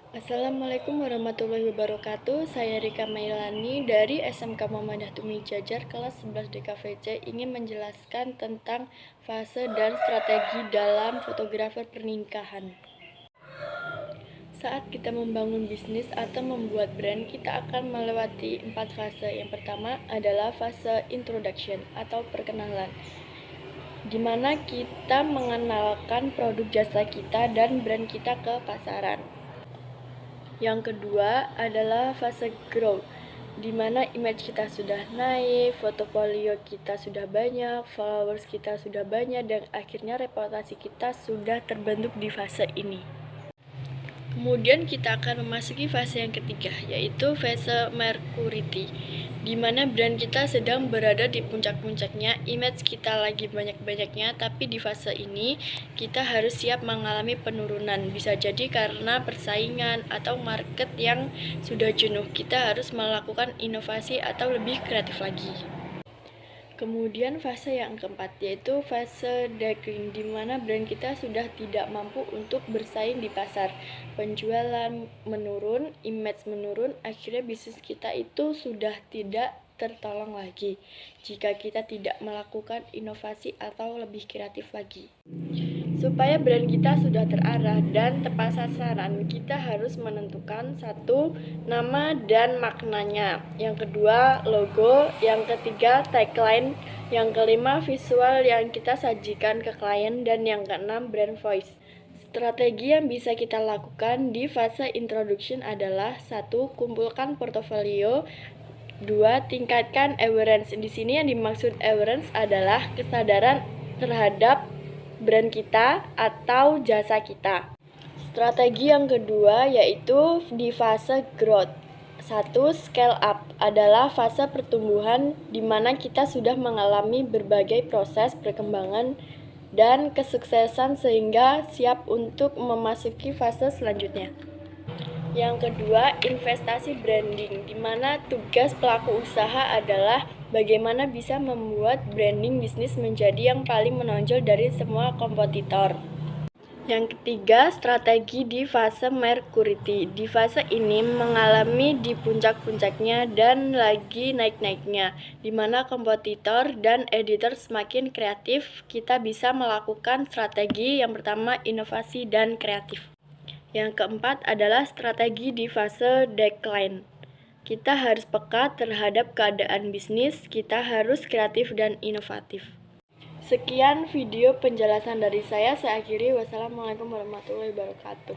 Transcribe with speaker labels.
Speaker 1: Assalamualaikum warahmatullahi wabarakatuh. Saya Rika Mailani dari SMK Muhammadiyah Tumi Jajar kelas 11 DKVC ingin menjelaskan tentang fase dan strategi dalam fotografer pernikahan. Saat kita membangun bisnis atau membuat brand, kita akan melewati 4 fase. Yang pertama adalah fase introduction atau perkenalan, di mana kita mengenalkan produk jasa kita dan brand kita ke pasaran. Yang kedua adalah fase growth, di mana image kita sudah naik, portofolio kita sudah banyak, followers kita sudah banyak, dan akhirnya reputasi kita sudah terbentuk di fase ini. Kemudian kita akan memasuki fase yang ketiga, yaitu fase maturity, di mana brand kita sedang berada di puncak-puncaknya, image kita lagi banyak-banyaknya, tapi di fase ini kita harus siap mengalami penurunan. Bisa jadi karena persaingan atau market yang sudah jenuh, kita harus melakukan inovasi atau lebih kreatif lagi. Kemudian fase yang keempat yaitu fase decline, di mana brand kita sudah tidak mampu untuk bersaing di pasar. Penjualan menurun, image menurun, akhirnya bisnis kita itu sudah tidak tertolong lagi jika kita tidak melakukan inovasi atau lebih kreatif lagi. Supaya brand kita sudah terarah dan tepat sasaran, kita harus menentukan satu, nama dan maknanya. Yang kedua, logo. Yang ketiga, tagline. Yang kelima, visual yang kita sajikan ke klien. Dan yang keenam, brand voice. Strategi yang bisa kita lakukan di fase introduction adalah 1. Kumpulkan portofolio. 2. Tingkatkan awareness. Di sini yang dimaksud awareness adalah kesadaran terhadap brand kita atau jasa kita. Strategi yang kedua yaitu di fase growth. 1. Scale up adalah fase pertumbuhan di mana kita sudah mengalami berbagai proses perkembangan dan kesuksesan sehingga siap untuk memasuki fase selanjutnya. Yang kedua, investasi branding, di mana tugas pelaku usaha adalah bagaimana bisa membuat branding bisnis menjadi yang paling menonjol dari semua kompetitor. Yang ketiga, strategi di fase maturity. Di fase ini mengalami di puncak-puncaknya dan lagi naik-naiknya, di mana kompetitor dan editor semakin kreatif. Kita bisa melakukan strategi yang pertama, inovasi dan kreatif. Yang keempat adalah strategi di fase decline. Kita harus peka terhadap keadaan bisnis, kita harus kreatif dan inovatif. Sekian video penjelasan dari saya akhiri. Wassalamualaikum warahmatullahi wabarakatuh.